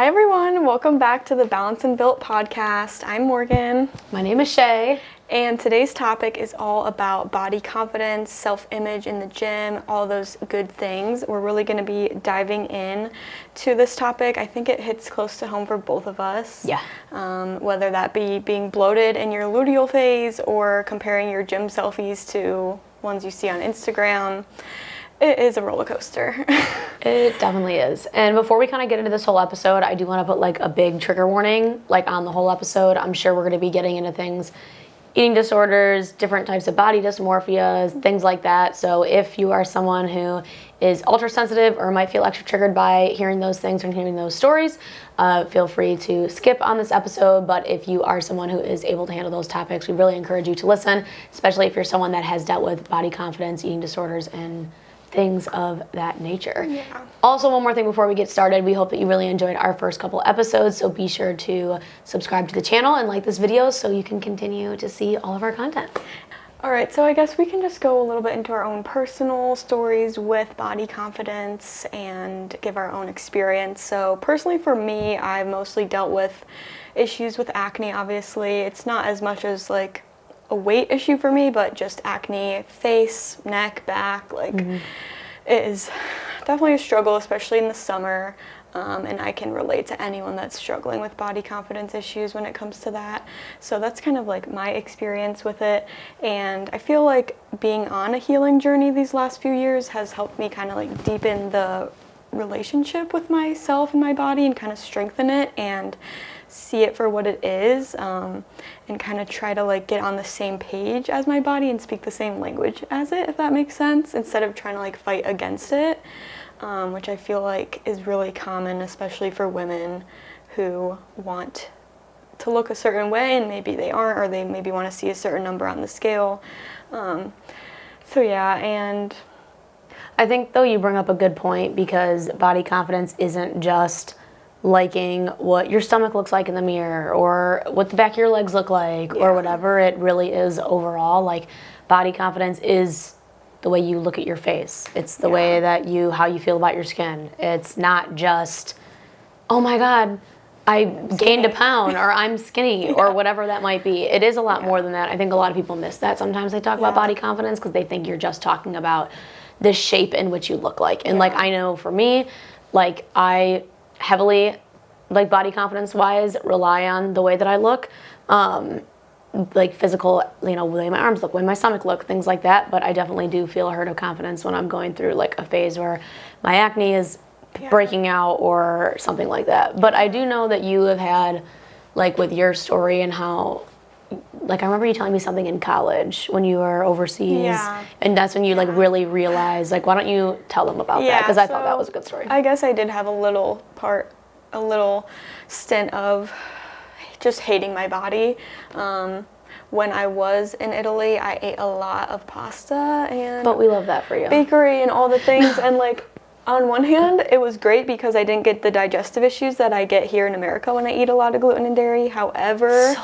Hi everyone, welcome back to the Balance and Built podcast. I'm Morgan. My name is Shay. And today's topic is all about body confidence, self-image in the gym, all those good things. We're really going to be diving in to this topic. I think it hits close to home for both of us. Yeah. Whether that be being bloated in your luteal phase or comparing your gym selfies to ones you see on Instagram. It is a roller coaster. It definitely is. And before we kind of get into this whole episode, I do want to put like a big trigger warning like on the whole episode. I'm sure we're going to be getting into things, eating disorders, different types of body dysmorphias, things like that. So if you are someone who is ultra sensitive or might feel extra triggered by hearing those things or hearing those stories, feel free to skip on this episode. But if you are someone who is able to handle those topics, we really encourage you to listen, especially if you're someone that has dealt with body confidence, eating disorders, and things of that nature. Yeah. Also, one more thing before we get started, we hope that you really enjoyed our first couple episodes, so be sure to subscribe to the channel and like this video so you can continue to see all of our content. All right, so I guess we can just go a little bit into our own personal stories with body confidence and give our own experience. So personally for me, I've mostly dealt with issues with acne, obviously. It's not as much as like a weight issue for me, but just acne, face, neck, back, it is definitely a struggle, especially in the summer. And I can relate to anyone that's struggling with body confidence issues when it comes to that. So that's kind of like my experience with it. And I feel like being on a healing journey these last few years has helped me kind of like deepen the relationship with myself and my body and kind of strengthen it and see it for what it is, and kind of try to like get on the same page as my body and speak the same language as it, if that makes sense, instead of trying to like fight against it, which I feel like is really common, especially for women who want to look a certain way and maybe they aren't, or they maybe want to see a certain number on the scale. So yeah, and I think though you bring up a good point, because body confidence isn't just liking what your stomach looks like in the mirror or what the back of your legs look like or whatever. It really is overall like body confidence is the way you look at your face. It's the way that how you feel about your skin. It's not just, oh my God, I gained a pound or I'm skinny or whatever that might be. It is a lot more than that. I think a lot of people miss that. Sometimes they talk about body confidence because they think you're just talking about the shape in which you look like. And like, I know for me, like I heavily, like body confidence wise, rely on the way that I look, like physical, the way my arms look, the way my stomach look, things like that. But I definitely do feel a hurt of confidence when I'm going through like a phase where my acne is breaking out or something like that. But I do know that you have had, like with your story and how, like I remember you telling me something in college when you were overseas, and that's when you like really realized, like, why don't you tell them about that? Because I thought that was a good story. I guess I did have a little stint of just hating my body. When I was in Italy, I ate a lot of pasta and but we love that for you. Bakery and all the things. And like on one hand, it was great because I didn't get the digestive issues that I get here in America when I eat a lot of gluten and dairy. However,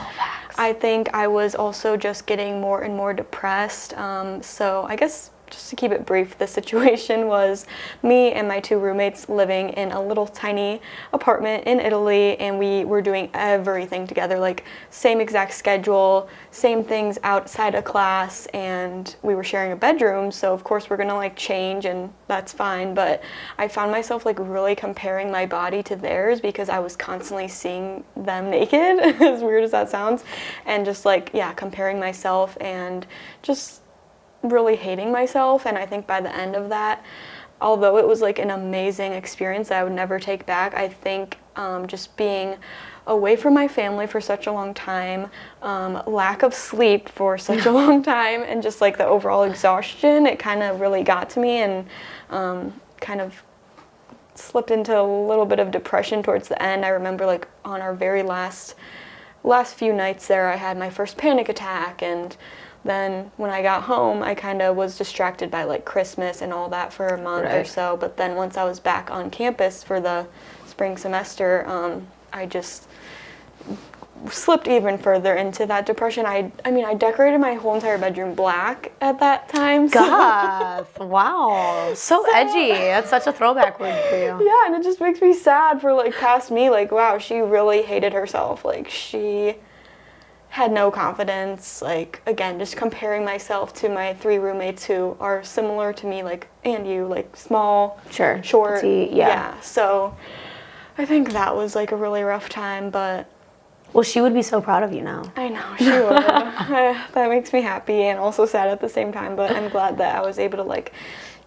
I think I was also just getting more and more depressed. So I guess just to keep it brief, the situation was me and my two roommates living in a little tiny apartment in Italy, and we were doing everything together, like same exact schedule, same things outside of class, and we were sharing a bedroom, so of course we're gonna like change, and that's fine. But I found myself like really comparing my body to theirs because I was constantly seeing them naked, as weird as that sounds, and just like, comparing myself and just really hating myself. And I think by the end of that, although it was like an amazing experience that I would never take back, I think just being away from my family for such a long time, lack of sleep for such a long time, and just like the overall exhaustion, it kind of really got to me, and kind of slipped into a little bit of depression towards the end. I remember like on our very last few nights there, I had my first panic attack, and then when I got home, I kind of was distracted by like Christmas and all that for a month or so. But then once I was back on campus for the spring semester, I just slipped even further into that depression. I mean, I decorated my whole entire bedroom black at that time. Goth. Wow. So edgy. That's such a throwback word for you. Yeah, and it just makes me sad for, like, past me. Like, wow, she really hated herself. Like, she had no confidence. Like, again, just comparing myself to my 3 roommates who are similar to me, like, and you, like, small, Sure. short. Petite, yeah. So I think that was, like, a really rough time, but Well, she would be so proud of you now. I know, she would. That makes me happy and also sad at the same time, but I'm glad that I was able to, like,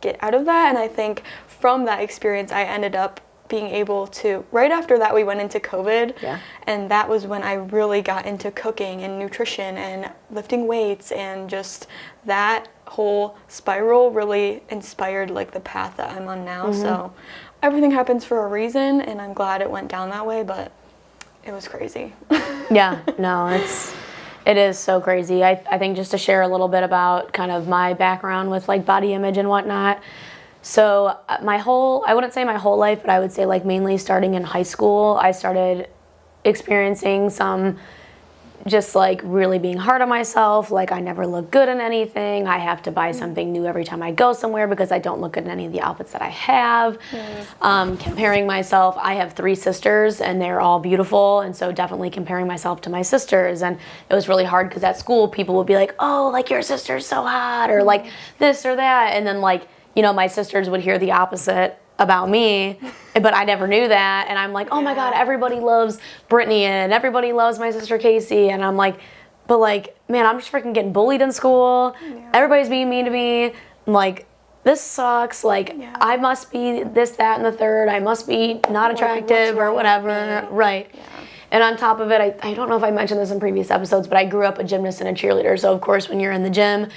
get out of that. And I think from that experience, I ended up being able to, right after that, we went into COVID. Yeah. And that was when I really got into cooking and nutrition and lifting weights, and just that whole spiral really inspired, like, the path that I'm on now. So everything happens for a reason, and I'm glad it went down that way, but it was crazy. Yeah, no, it is so crazy. I think just to share a little bit about kind of my background with, like, body image and whatnot. So I wouldn't say my whole life, but I would say, like, mainly starting in high school, I started experiencing some just, like, really being hard on myself. Like, I never look good in anything. I have to buy something new every time I go somewhere because I don't look good in any of the outfits that I have. Comparing myself, I have 3 sisters and they're all beautiful, and so definitely comparing myself to my sisters. And it was really hard because at school people would be like, oh, like, your sister's so hot, or like this or that, and then, like, you know, my sisters would hear the opposite about me, but I never knew that, and I'm like, oh my God, everybody loves Brittany and everybody loves my sister Casey, and I'm like, but, like, man, I'm just freaking getting bullied in school. Everybody's being mean to me. I'm like, this sucks. Like, I must be this, that, and the third. I must be not attractive or whatever. Right. And on top of it, I don't know if I mentioned this in previous episodes, but I grew up a gymnast and a cheerleader. So, of course, when you're in the gym,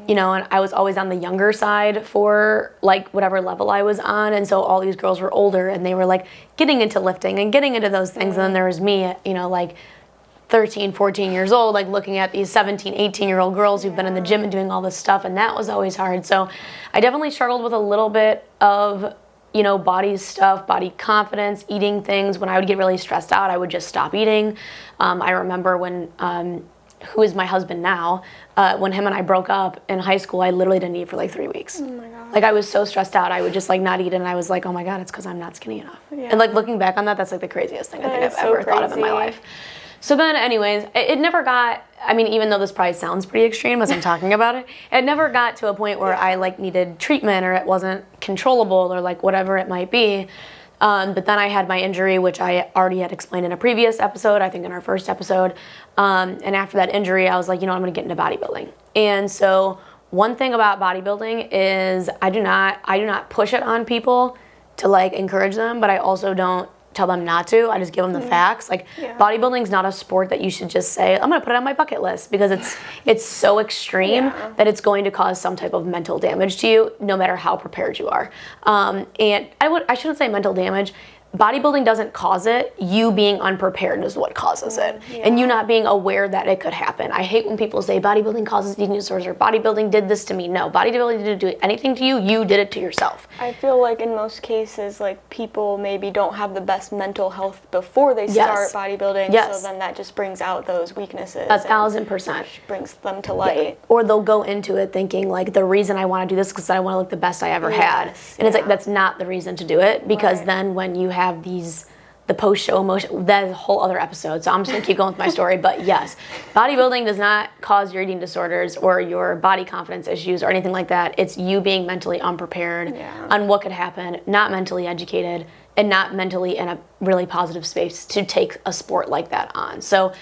you know, and I was always on the younger side for, like, whatever level I was on. And so all these girls were older and they were, like, getting into lifting and getting into those things. And then there was me, you know, like, 13, 14 years old, like, looking at these 17, 18-year-old girls who've been in the gym and doing all this stuff. And that was always hard. So I definitely struggled with a little bit of, you know, body stuff, body confidence, eating things. When I would get really stressed out, I would just stop eating. I remember when, who is my husband now, when him and I broke up in high school, I literally didn't eat for like 3 weeks. Oh my God. Like, I was so stressed out, I would just, like, not eat, and I was like, oh my God, it's because I'm not skinny enough. And, like, looking back on that, that's, like, the craziest thing I think I've ever thought of in my life. So then, anyways, it never got, I mean, even though this probably sounds pretty extreme as I'm talking about it, it never got to a point where I, like, needed treatment or it wasn't controllable or, like, whatever it might be. But then I had my injury, which I already had explained in a previous episode, I think in our first episode. And after that injury, I was like, you know, I'm going to get into bodybuilding. And so one thing about bodybuilding is I do not push it on people to, like, encourage them, but I also don't tell them not to. I just give them the facts. Like, bodybuilding is not a sport that you should just say, I'm going to put it on my bucket list, because it's so extreme that it's going to cause some type of mental damage to you, no matter how prepared you are. And I shouldn't say mental damage. Bodybuilding doesn't cause it. You being unprepared is what causes it. And you not being aware that it could happen. I hate when people say bodybuilding causes eating disorders or bodybuilding did this to me. No, bodybuilding didn't do anything to you. You did it to yourself. I feel like in most cases, like, people maybe don't have the best mental health before they start bodybuilding. So then that just brings out those weaknesses. 1,000%. Brings them to light. Or they'll go into it thinking, like, the reason I want to do this is because I want to look the best I ever had. And it's like, that's not the reason to do it, because then when you have the post-show emotion, that's a whole other episode, so I'm just going to keep going with my story. But yes, bodybuilding does not cause your eating disorders or your body confidence issues or anything like that. It's you being mentally unprepared on what could happen, not mentally educated, and not mentally in a really positive space to take a sport like that on. So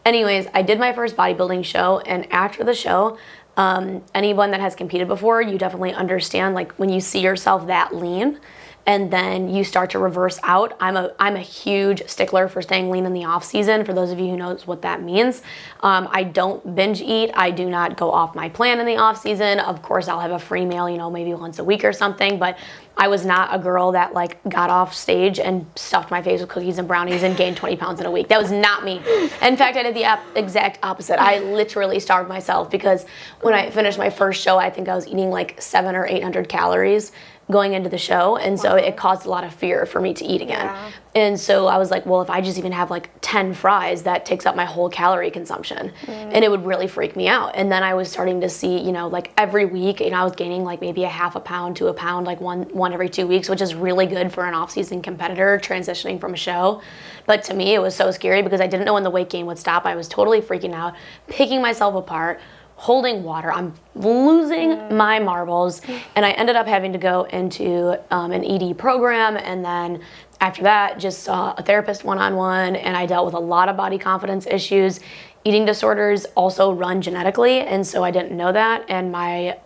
anyways, I did my first bodybuilding show, and after the show, anyone that has competed before, you definitely understand, like, when you see yourself that lean, and then you start to reverse out. I'm a huge stickler for staying lean in the off season. For those of you who knows what that means, I don't binge eat. I do not go off my plan in the off season. Of course, I'll have a free meal, you know, maybe once a week or something. But I was not a girl that, like, got off stage and stuffed my face with cookies and brownies and gained 20 pounds in a week. That was not me. In fact, I did the exact opposite. I literally starved myself, because when I finished my first show, I think I was eating like 700 or 800 calories. going into the show, and so it caused a lot of fear for me to eat again. Yeah. And so I was like, well, if I just even have like 10 fries, that takes up my whole calorie consumption, and it would really freak me out. And then I was starting to see, you know, like every week, you know, I was gaining like maybe a half a pound to a pound, like one every 2 weeks, which is really good for an off-season competitor transitioning from a show. But to me, it was so scary because I didn't know when the weight gain would stop. I was totally freaking out, picking myself apart, holding water. I'm losing my marbles, and I ended up having to go into an ED program, and then after that just saw a therapist one-on-one, and I dealt with a lot of body confidence issues. Eating disorders also run genetically, and so I didn't know that, and my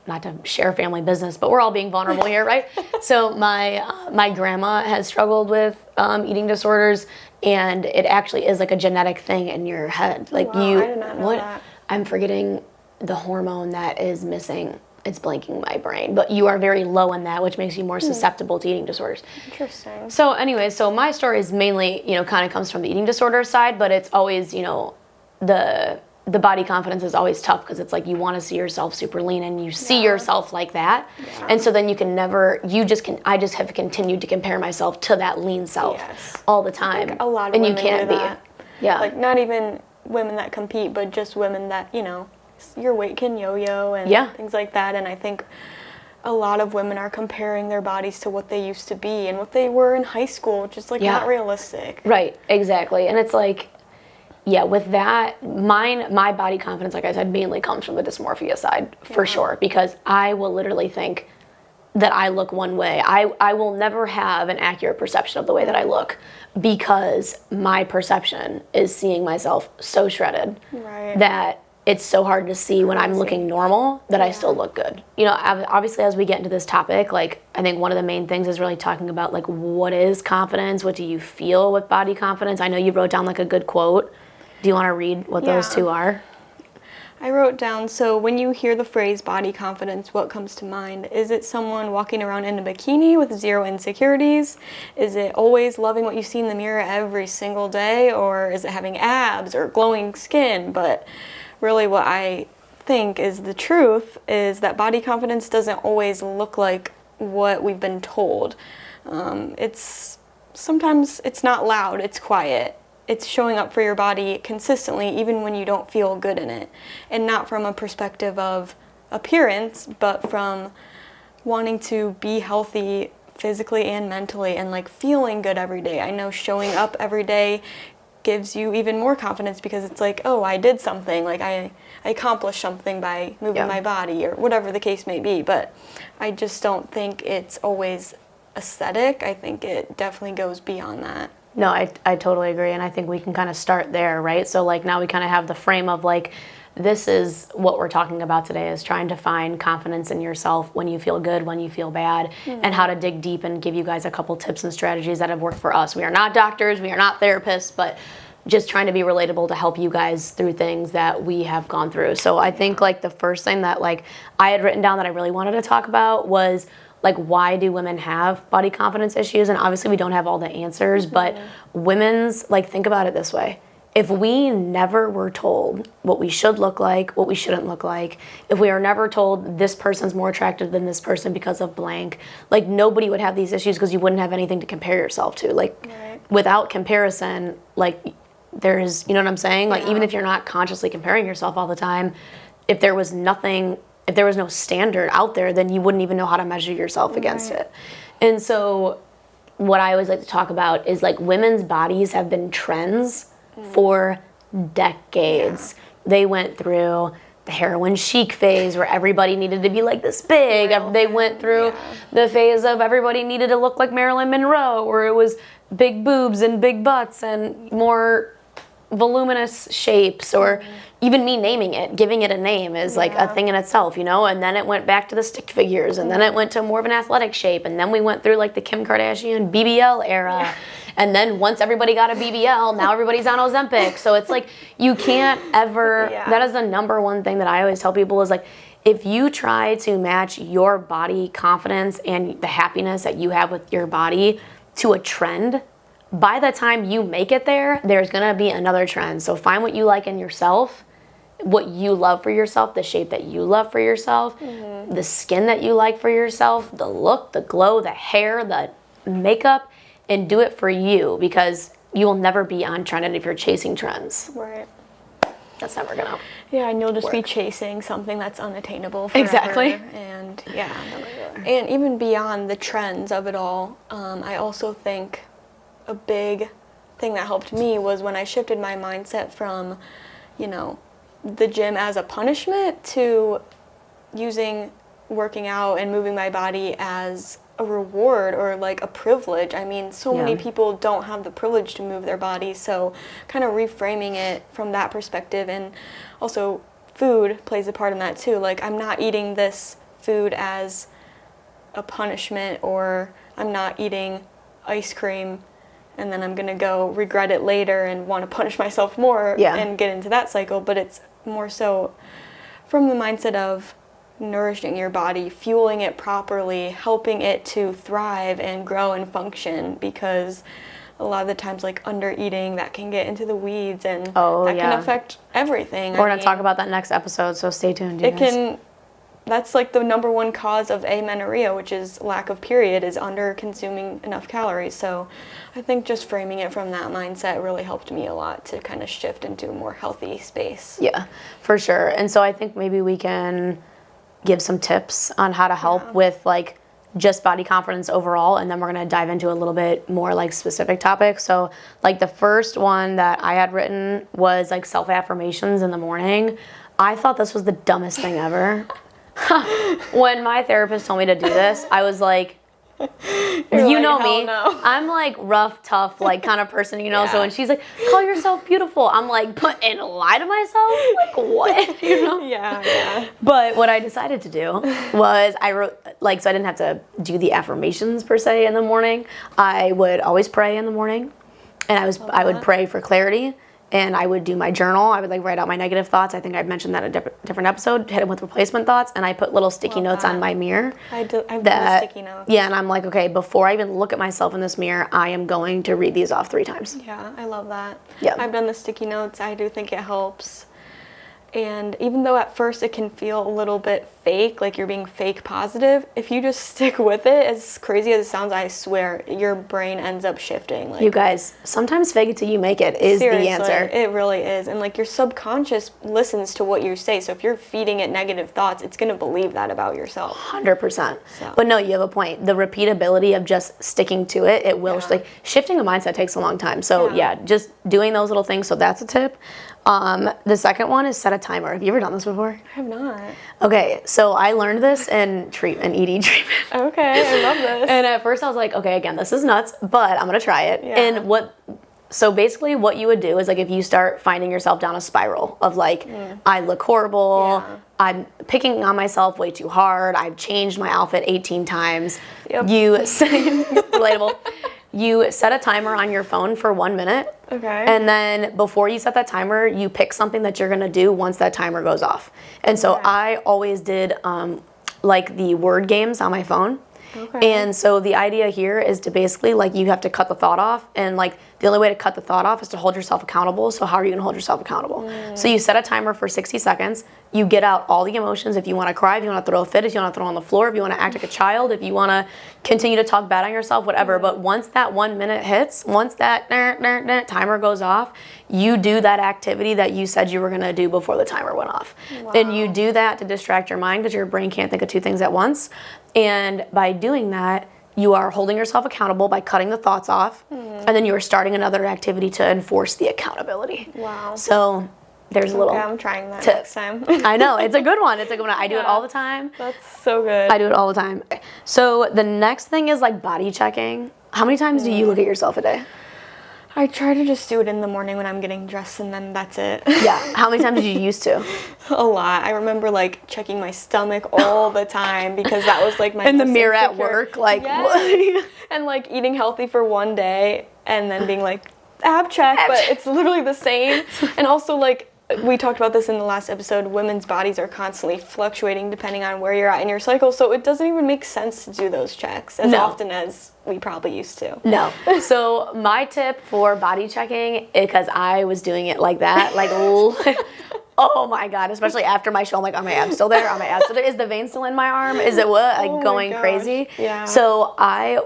not to share family business, but we're all being vulnerable here, right? So my grandma has struggled with eating disorders, and it actually is like a genetic thing in your head. Like I did not know that. I'm forgetting the hormone that is missing. It's blanking my brain, but you are very low in that, which makes you more susceptible to eating disorders. Interesting. So anyway, so my story is mainly, you know, kind of comes from the eating disorder side, but it's always, you know, the body confidence is always tough because it's like you want to see yourself super lean and you see yourself like that. Yeah. And so then you can never, I just have continued to compare myself to that lean self all the time. Like a lot of and women you can't do be. that. Yeah. Like not even women that compete, but just women that, you know, your weight can yo-yo and things like that. And I think a lot of women are comparing their bodies to what they used to be and what they were in high school, which is like not realistic. Right, exactly. And it's like, with that, my body confidence, like I said, mainly comes from the dysmorphia side for sure, because I will literally think that I look one way. I will never have an accurate perception of the way that I look because my perception is seeing myself so shredded that it's so hard to see when I'm looking normal that I still look good. You know, obviously as we get into this topic, like I think one of the main things is really talking about like what is confidence? What do you feel with body confidence? I know you wrote down like a good quote. Do you want to read what those two are? I wrote down, so when you hear the phrase body confidence, what comes to mind? Is it someone walking around in a bikini with zero insecurities? Is it always loving what you see in the mirror every single day? Or is it having abs or glowing skin? But really what I think is the truth is that body confidence doesn't always look like what we've been told. Sometimes it's not loud, it's quiet. It's showing up for your body consistently, even when you don't feel good in it. And not from a perspective of appearance, but from wanting to be healthy physically and mentally and like feeling good every day. I know showing up every day gives you even more confidence because it's like, oh, I did something. Like I accomplished something by moving my body or whatever the case may be. But I just don't think it's always aesthetic. I think it definitely goes beyond that. No, I totally agree, and I think we can kind of start there, right? So like now we kind of have the frame of like, this is what we're talking about today, is trying to find confidence in yourself when you feel good, when you feel bad, and how to dig deep and give you guys a couple tips and strategies that have worked for us. We are not doctors, we are not therapists, but just trying to be relatable to help you guys through things that we have gone through. So I think like the first thing that like I had written down that I really wanted to talk about was like, why do women have body confidence issues? And obviously we don't have all the answers, but women's, like, think about it this way. If we never were told what we should look like, what we shouldn't look like, if we are never told this person's more attractive than this person because of blank, like nobody would have these issues because you wouldn't have anything to compare yourself to. Like without comparison, like there's, you know what I'm saying? Like even if you're not consciously comparing yourself all the time, if there was nothing, if there was no standard out there, then you wouldn't even know how to measure yourself against it. And so what I always like to talk about is like women's bodies have been trends for decades. They went through the heroin chic phase where everybody needed to be like this big. They went through the phase of everybody needed to look like Marilyn Monroe, where it was big boobs and big butts and more voluminous shapes, or even me naming it, giving it a name is like a thing in itself, you know. And then it went back to the stick figures, and then it went to more of an athletic shape, and then we went through like the Kim Kardashian BBL era, and then once everybody got a BBL, now everybody's on Ozempic. So it's like you can't ever, that is the number one thing that I always tell people is like, if you try to match your body confidence and the happiness that you have with your body to a trend, by the time you make it there, there's gonna be another trend. So find what you like in yourself what you love for yourself, the shape that you love for yourself, the skin that you like for yourself, the look, the glow, the hair, the makeup, and do it for you, because you will never be on trend if you're chasing trends. Right. That's never gonna. Yeah, and you'll just be chasing something that's unattainable forever. Exactly. And yeah. And even beyond the trends of it all, I also think a big thing that helped me was when I shifted my mindset from, you know, the gym as a punishment to using working out and moving my body as a reward or like a privilege. I mean, so many people don't have the privilege to move their body, so kind of reframing it from that perspective. And also food plays a part in that too. Like, I'm not eating this food as a punishment, or I'm not eating ice cream and then I'm gonna go regret it later and want to punish myself more and get into that cycle. But it's more so from the mindset of nourishing your body, fueling it properly, helping it to thrive and grow and function, because a lot of the times, like, under eating, that can get into the weeds, and that can affect everything. We're going to talk about that next episode, so stay tuned, you guys. That's like the number one cause of amenorrhea, which is lack of period, is under consuming enough calories. So I think just framing it from that mindset really helped me a lot to kind of shift into a more healthy space. Yeah, for sure. And so I think maybe we can give some tips on how to help with like just body confidence overall, and then we're going to dive into a little bit more like specific topics. So like the first one that I had written was like self-affirmations in the morning. I thought this was the dumbest thing ever. When my therapist told me to do this, I was like, you know me, I'm like rough, tough, like kind of person, you know. So when she's like, call yourself beautiful, I'm like, and lie to myself, like what, you know? But what I decided to do was I wrote, like, so I didn't have to do the affirmations per se in the morning. I would always pray in the morning, and I would pray for clarity. And I would do my journal. I would like write out my negative thoughts. I think I've mentioned that in a different episode. Hit them with replacement thoughts, and I put little sticky notes on my mirror. I've done sticky notes. Yeah, and I'm like, okay, before I even look at myself in this mirror, I am going to read these off 3 times. Yeah, I love that. Yeah, I've done the sticky notes. I do think it helps. And even though at first it can feel a little bit fake, like you're being fake positive, if you just stick with it, as crazy as it sounds, I swear, your brain ends up shifting. Like, you guys, sometimes fake it till you make it is seriously, the answer. It really is. And like your subconscious listens to what you say. So if you're feeding it negative thoughts, it's going to believe that about yourself. 100%. But no, you have a point. The repeatability of just sticking to it, it will, like, shifting a mindset takes a long time. So yeah, just doing those little things. So that's a tip. The second one is set a timer. Have you ever done this before? I have not. Okay, so I learned this in ED treatment. Okay, I love this. And at first I was like, okay, again, this is nuts, but I'm gonna try it. Yeah. And so basically what you would do is like if you start finding yourself down a spiral of like, I look horrible, I'm picking on myself way too hard, I've changed my outfit 18 times, relatable. You set a timer on your phone for 1 minute. Okay. And then before you set that timer, you pick something that you're gonna do once that timer goes off. And so I always did like the word games on my phone. Okay. And so the idea here is to basically, like, you have to cut the thought off, and like the only way to cut the thought off is to hold yourself accountable. So how are you gonna hold yourself accountable? So you set a timer for 60 seconds, you get out all the emotions. If you wanna cry, if you wanna throw a fit, if you wanna throw on the floor, if you wanna act like a child, if you wanna continue to talk bad on yourself, whatever. But once that 1 minute hits, once that timer goes off, you do that activity that you said you were gonna do before the timer went off. Wow. And you do that to distract your mind, because your brain can't think of 2 things at once. And by doing that, you are holding yourself accountable by cutting the thoughts off, and then you are starting another activity to enforce the accountability. Wow. So there's a little I'm trying that next time. I know, it's a good one. It's a good one. I do it all the time. That's so good. I do it all the time. So the next thing is like body checking. How many times do you look at yourself a day? I try to just do it in the morning when I'm getting dressed, and then that's it. Yeah. How many times did you used to? A lot. I remember like checking my stomach all the time, because that was like my in the mirror at work, like what? And like eating healthy for one day and then being like ab check, but it's literally the same. And also, like, we talked about this in the last episode, women's bodies are constantly fluctuating depending on where you're at in your cycle, so it doesn't even make sense to do those checks as often as we probably used to. No. So my tip for body checking, because I was doing it like that, like oh my God, especially after my show, I'm like, are my abs still there? Are my abs still there? Is the vein still in my arm? Is it what? Like going crazy? Yeah. So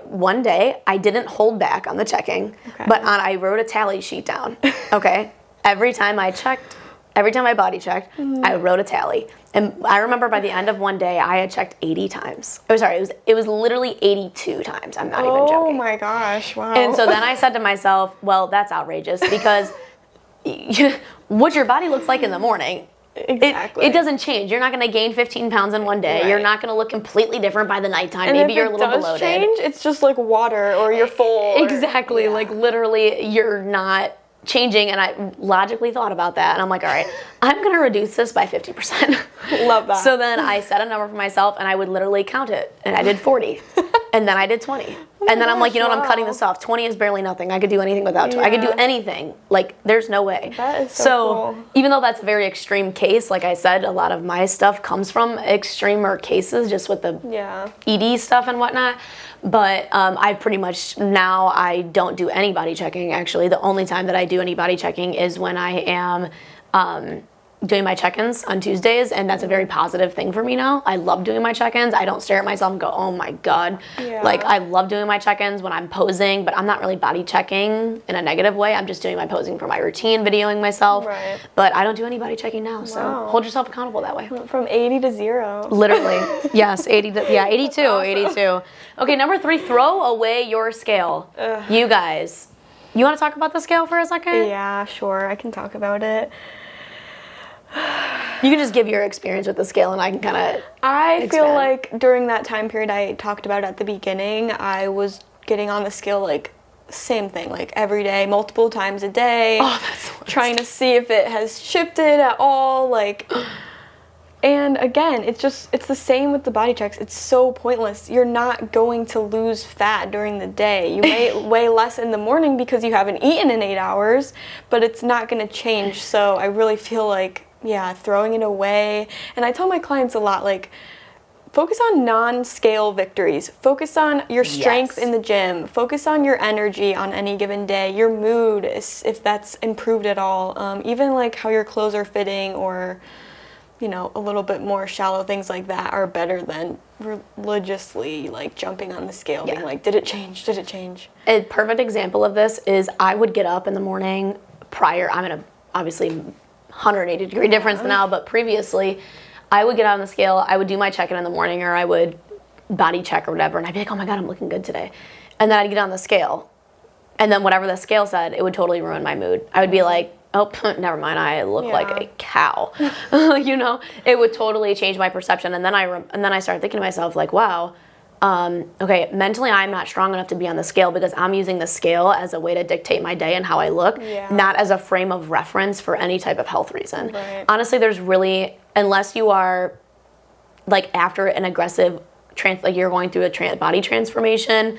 one day, I didn't hold back on the checking, but I wrote a tally sheet down, okay? Every time I body checked, I wrote a tally. And I remember by the end of one day, I had checked 80 times. Oh, sorry, it was literally 82 times. I'm not even joking. Oh my gosh, wow. And so then I said to myself, well, that's outrageous because what your body looks like in the morning, exactly. it doesn't change. You're not going to gain 15 pounds in one day. Right. You're not going to look completely different by the nighttime. And maybe if you're a little it does bloated. change, it's just like water or you're full. Exactly. Like literally you're not changing. And I logically thought about that. And I'm like, all right, I'm going to reduce this by 50%. Love that. So then I set a number for myself and I would literally count it. And I did 40. And then I did 20. And then I'm like, you know what, I'm cutting this off. 20 is barely nothing. I could do anything without 20. I could do anything. Like, there's no way. That is so cool. Even though that's a very extreme case, like I said, a lot of my stuff comes from extremer cases, just with the ED stuff and whatnot. But I pretty much, now I don't do any body checking, actually. The only time that I do any body checking is when I am doing my check-ins on Tuesdays, and that's a very positive thing for me now. I love doing my check-ins. I don't stare at myself and go, oh my God. Yeah. Like, I love doing my check-ins when I'm posing, but I'm not really body checking in a negative way. I'm just doing my posing for my routine, videoing myself. Right. But I don't do any body checking now, so hold yourself accountable that way. From 80 to 0. Literally. Yes, 82, awesome. 82. Okay, number 3, throw away your scale. You guys, you want to talk about the scale for a second? Yeah, sure. I can talk about it. You can just give your experience with the scale and I can kind of I feel like during that time period I talked about at the beginning, I was getting on the scale like same thing, like every day, multiple times a day. Oh, that's the worst. Trying to see if it has shifted at all, like. And again, it's the same with the body checks. It's so pointless. You're not going to lose fat during the day. You may weigh less in the morning because you haven't eaten in 8 hours, but it's not going to change. So I really feel like, throwing it away. And I tell my clients a lot, like, focus on non-scale victories. Focus on your strength in the gym. Focus on your energy on any given day, your mood, if that's improved at all. Even like how your clothes are fitting, or a little bit more shallow things like that are better than religiously like jumping on the scale, being like, did it change? Did it change? A perfect example of this is I would get up in the morning prior, I'm in a obviously 180 degree difference now, but previously I would get on the scale, I would do my check-in in the morning, or I would body check or whatever, and I'd be like, oh my God, I'm looking good today. And then I'd get on the scale, and then whatever the scale said, it would totally ruin my mood. I would be like, oh, never mind, I look like a cow. It would totally change my perception. And then I started thinking to myself, like, wow, okay, mentally I'm not strong enough to be on the scale because I'm using the scale as a way to dictate my day and how I look, not as a frame of reference for any type of health reason. Right. Honestly, there's really, unless you are like after an aggressive like you're going through a body transformation,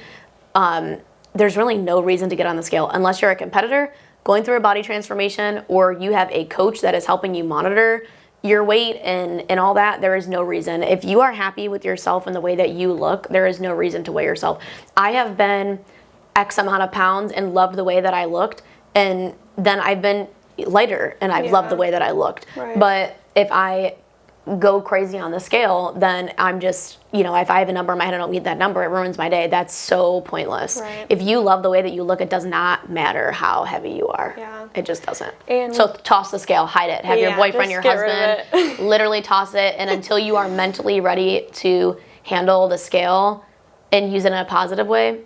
there's really no reason to get on the scale unless you're a competitor going through a body transformation, or you have a coach that is helping you monitor your weight and all that. There is no reason. If you are happy with yourself and the way that you look, there is no reason to weigh yourself. I have been X amount of pounds and loved the way that I looked, and then I've been lighter and I've loved the way that I looked. Right. But if I go crazy on the scale, then I'm just, if I have a number in my head and I don't meet that number, it ruins my day. That's so pointless. Right. If you love the way that you look, it does not matter how heavy you are. Yeah. It just doesn't. And so toss the scale, hide it. Have your boyfriend, your just get rid husband, of it. literally toss it. And until you are mentally ready to handle the scale and use it in a positive way,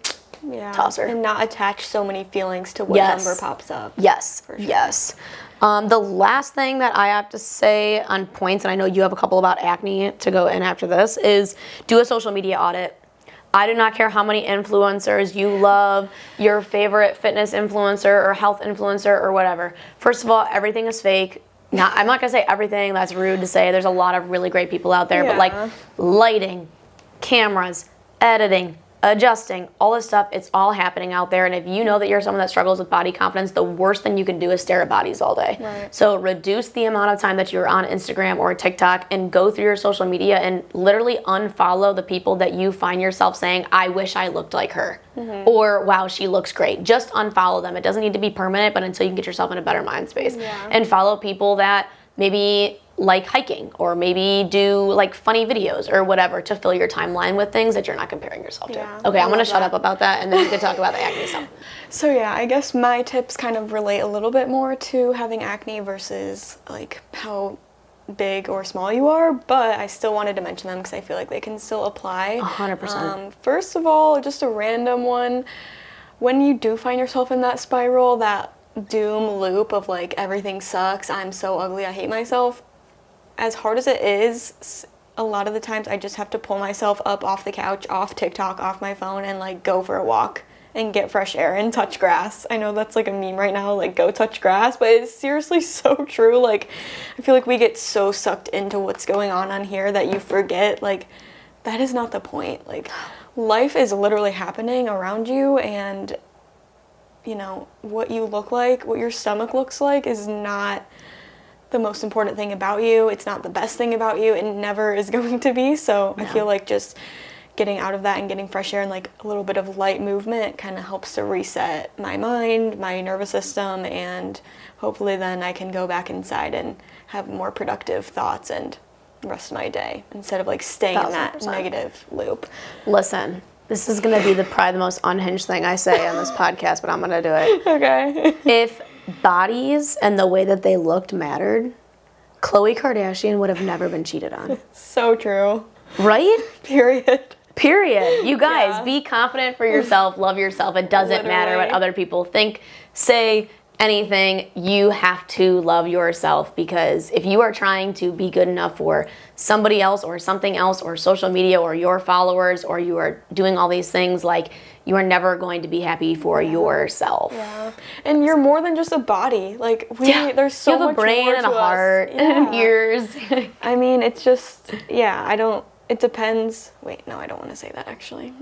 toss her. And not attach so many feelings to what number pops up. Yes. For sure. Yes. The last thing that I have to say on points, and I know you have a couple about acne to go in after this, is do a social media audit. I do not care how many influencers you love, your favorite fitness influencer or health influencer or whatever. First of all, everything is fake. I'm not going to say everything. That's rude to say. There's a lot of really great people out there. But like lighting, cameras, editing, adjusting, all this stuff, it's all happening out there. And if you know that you're someone that struggles with body confidence, the worst thing you can do is stare at bodies all day. Right. So reduce the amount of time that you're on Instagram or TikTok and go through your social media and literally unfollow the people that you find yourself saying, I wish I looked like her. Mm-hmm. Or, wow, she looks great. Just unfollow them. It doesn't need to be permanent, but until you can get yourself in a better mind space. Yeah. And follow people that maybe like hiking, or maybe do like funny videos or whatever to fill your timeline with things that you're not comparing yourself to. Yeah, Okay, I I'm gonna love shut that. up about that, and then you can talk about the acne stuff. So yeah, I guess my tips kind of relate a little bit more to having acne versus like how big or small you are, but I still wanted to mention them because I feel like they can still apply. 100%. First of all, just a random one. When you do find yourself in that spiral, that doom loop of like everything sucks, I'm so ugly, I hate myself, as hard as it is, a lot of the times I just have to pull myself up off the couch, off TikTok, off my phone, and like go for a walk and get fresh air and touch grass. I know that's like a meme right now, like go touch grass, but it's seriously so true. Like I feel like we get so sucked into what's going on here that you forget like that is not the point. Like life is literally happening around you, and you know, what you look like, what your stomach looks like is not the most important thing about you. It's not the best thing about you. It never is going to be. So I feel like just getting out of that and getting fresh air and like a little bit of light movement kind of helps to reset my mind, my nervous system, and hopefully then I can go back inside and have more productive thoughts and the rest of my day instead of like staying in that 1000%. negative loop. Listen, this is gonna be probably the most unhinged thing I say on this podcast, but I'm gonna do it. Okay. If bodies and the way that they looked mattered, Khloe Kardashian would have never been cheated on. So true. Right? Period. Period. You guys, Yeah. be confident for yourself, love yourself. It doesn't matter what Literally. other people think, say, anything. You have to love yourself, because if you are trying to be good enough for somebody else or something else or social media or your followers, or you are doing all these things, like, you are never going to be happy for yourself. Yeah. And you're more than just a body. Like there's so you have much a brain more and a to us. heart and ears. I mean, it's just, it depends. Wait, no, I don't want to say that actually.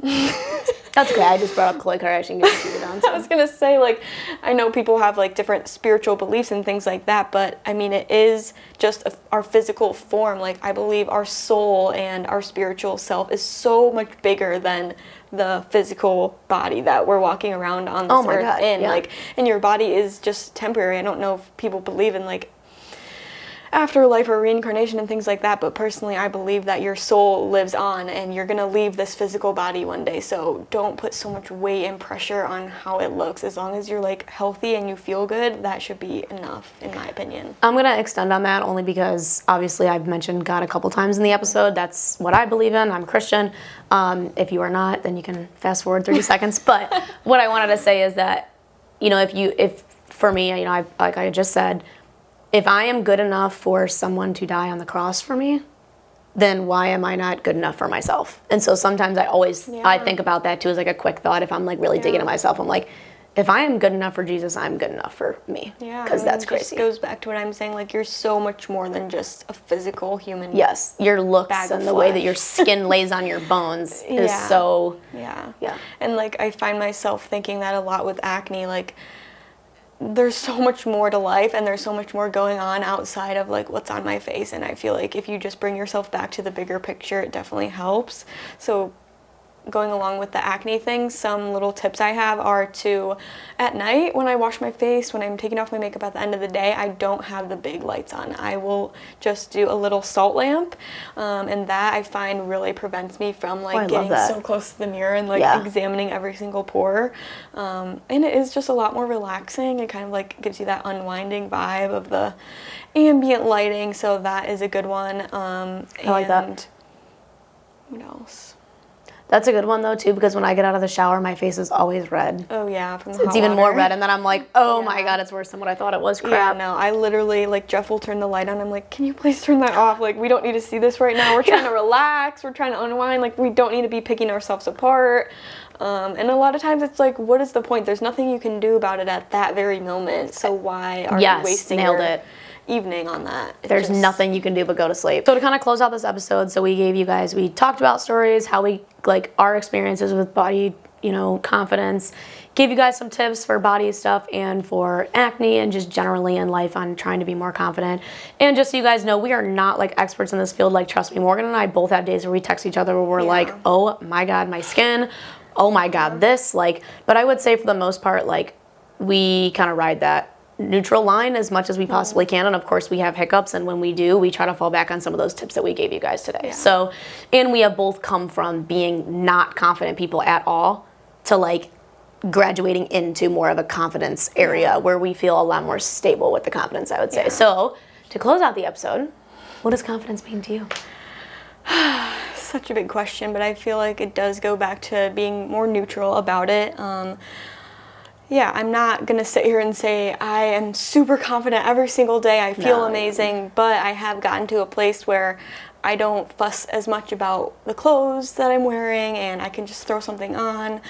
That's okay. I just brought up Khloe Kardashian getting cheated on. I was going to say, like, I know people have, like, different spiritual beliefs and things like that, but, I mean, it is just our physical form. Like, I believe our soul and our spiritual self is so much bigger than the physical body that we're walking around on this earth God, in. yeah. Like, and your body is just temporary. I don't know if people believe in, like, afterlife or reincarnation and things like that, but personally I believe that your soul lives on and you're gonna leave this physical body one day, so don't put so much weight and pressure on how it looks. As long as you're like healthy and you feel good, that should be enough, in my opinion. I'm going to extend on that only because obviously I've mentioned God a couple times in the episode. That's what I believe in. I'm Christian. If you are not, then you can fast forward 30 seconds. But what I wanted to say is that, you know, if for me, you know, like I just said, if I am good enough for someone to die on the cross for me, then why am I not good enough for myself? And so sometimes I think about that too as like a quick thought. If I'm like really digging at myself, I'm like, if I am good enough for Jesus, I'm good enough for me. Yeah, Because that's it crazy. just goes back to what I'm saying, like you're so much more than just a physical human. Yes, your looks Bag of and the way that flesh. your skin lays on your bones is Yeah. so... Yeah. Yeah. And like I find myself thinking that a lot with acne, like there's so much more to life and there's so much more going on outside of like what's on my face, and I feel like if you just bring yourself back to the bigger picture, it definitely helps. So going along with the acne thing, some little tips I have are to, at night when I wash my face, when I'm taking off my makeup at the end of the day, I don't have the big lights on. I will just do a little salt lamp, and that I find really prevents me from like getting so close to the mirror and like examining every single pore. And it is just a lot more relaxing. It kind of like gives you that unwinding vibe of the ambient lighting, so that is a good one. I like that. What else? That's a good one though too, because when I get out of the shower, my face is always red. Oh yeah, from the It's hot even more water. red, and then I'm like, oh my God, it's worse than what I thought it was. Crap. Yeah, no, I literally, like, Jeff will turn the light on. I'm like, can you please turn that off? Like, we don't need to see this right now. We're trying to relax. We're trying to unwind. Like, we don't need to be picking ourselves apart. And a lot of times it's like, what is the point? There's nothing you can do about it at that very moment. So why are you wasting your evening on that? There's nothing you can do but go to sleep. So to kind of close out this episode, so we talked about stories, how we, like, our experiences with body, you know, confidence, gave you guys some tips for body stuff and for acne and just generally in life on trying to be more confident. And just so you guys know, we are not like experts in this field. Like, trust me, Morgan and I both have days where we text each other where we're like, oh my God, my skin, oh my God, this, like, but I would say for the most part, like, we kind of ride that neutral line as much as we possibly can. And of course we have hiccups, and when we do, we try to fall back on some of those tips that we gave you guys today. So, and we have both come from being not confident people at all to like graduating into more of a confidence area where we feel a lot more stable with the confidence, I would say. So to close out the episode, what does confidence mean to you? Such a big question, but I feel like it does go back to being more neutral about it. I'm not going to sit here and say I am super confident every single day. I feel amazing, but I have gotten to a place where I don't fuss as much about the clothes that I'm wearing, and I can just throw something on.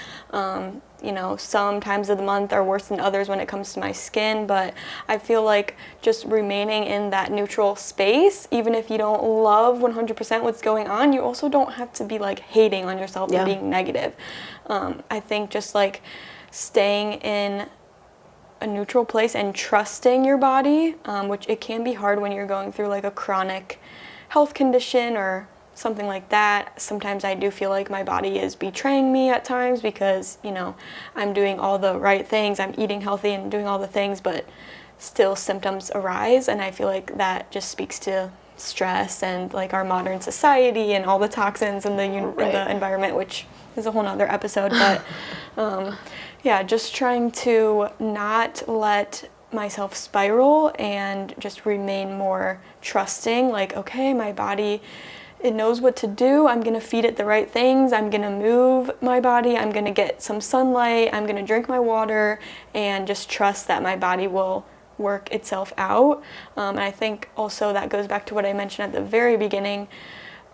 Some times of the month are worse than others when it comes to my skin, but I feel like just remaining in that neutral space, even if you don't love 100% what's going on, you also don't have to be like hating on yourself and being negative. I think just like staying in a neutral place and trusting your body, which it can be hard when you're going through like a chronic health condition or something like that. Sometimes I do feel like my body is betraying me at times because, I'm doing all the right things, I'm eating healthy and doing all the things, but still symptoms arise, and I feel like that just speaks to stress and like our modern society and all the toxins in the environment, which is a whole nother episode. But just trying to not let myself spiral and just remain more trusting, like, okay, my body, it knows what to do. I'm going to feed it the right things. I'm going to move my body. I'm going to get some sunlight. I'm going to drink my water, and just trust that my body will work itself out. And I think also that goes back to what I mentioned at the very beginning,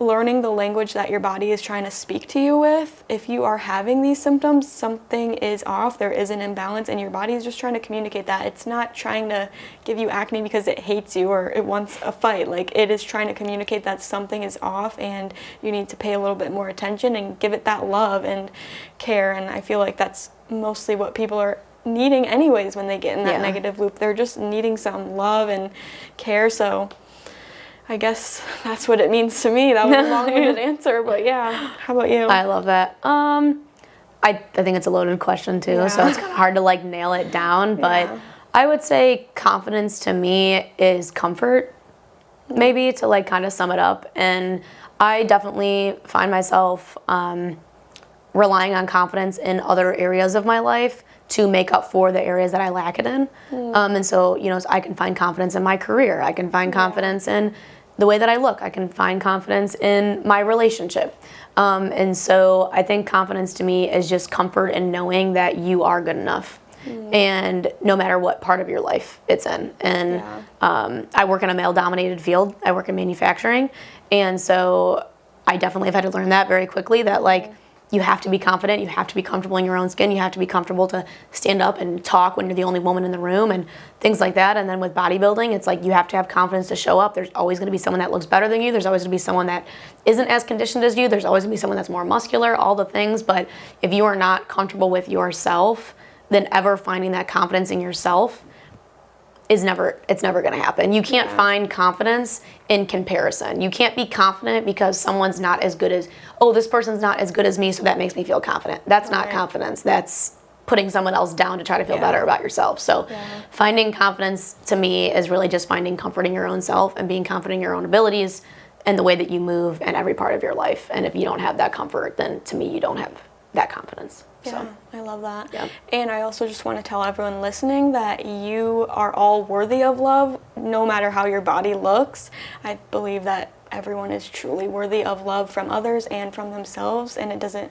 learning the language that your body is trying to speak to you with. If you are having these symptoms, something is off, there is an imbalance, and your body is just trying to communicate that. It's not trying to give you acne because it hates you or it wants a fight. Like, it is trying to communicate that something is off and you need to pay a little bit more attention and give it that love and care. And I feel like that's mostly what people are needing anyways when they get in that negative loop. They're just needing some love and care. So I guess that's what it means to me. That was a long-winded answer, but yeah. How about you? I love that. I think it's a loaded question too, so it's kind of hard to like nail it down, but I would say confidence to me is comfort, maybe, to like kind of sum it up. And I definitely find myself relying on confidence in other areas of my life to make up for the areas that I lack it in. And so, I can find confidence in my career. I can find confidence in the way that I look. I can find confidence in my relationship. And so I think confidence to me is just comfort in knowing that you are good enough. And no matter what part of your life it's in. And I work in a male-dominated field. I work in manufacturing. And so I definitely have had to learn that very quickly, that like, you have to be confident, you have to be comfortable in your own skin, you have to be comfortable to stand up and talk when you're the only woman in the room and things like that. And then with bodybuilding, it's like you have to have confidence to show up. There's always going to be someone that looks better than you. There's always going to be someone that isn't as conditioned as you. There's always going to be someone that's more muscular, all the things. But if you are not comfortable with yourself, then ever finding that confidence in yourself it's never going to happen. You can't find confidence in comparison. You can't be confident because someone's not as good as, this person's not as good as me, so that makes me feel confident. That's not confidence. That's putting someone else down to try to feel better about yourself. So finding confidence to me is really just finding comfort in your own self and being confident in your own abilities and the way that you move in every part of your life. And if you don't have that comfort, then to me, you don't have that confidence. Yeah, I love that. Yeah. And I also just want to tell everyone listening that you are all worthy of love, no matter how your body looks. I believe that everyone is truly worthy of love from others and from themselves, and it doesn't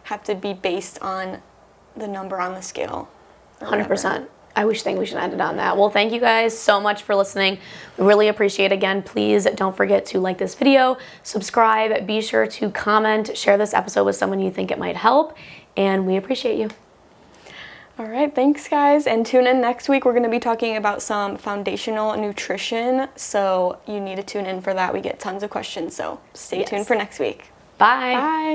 have to be based on the number on the scale. 100%. I think we should end it on that. Well, thank you guys so much for listening. We really appreciate it. Again, please don't forget to like this video, subscribe, be sure to comment, share this episode with someone you think it might help, and we appreciate you. All right, thanks guys, and tune in next week. We're going to be talking about some foundational nutrition, so you need to tune in for that. We get tons of questions, so stay tuned for next week. Bye. Bye.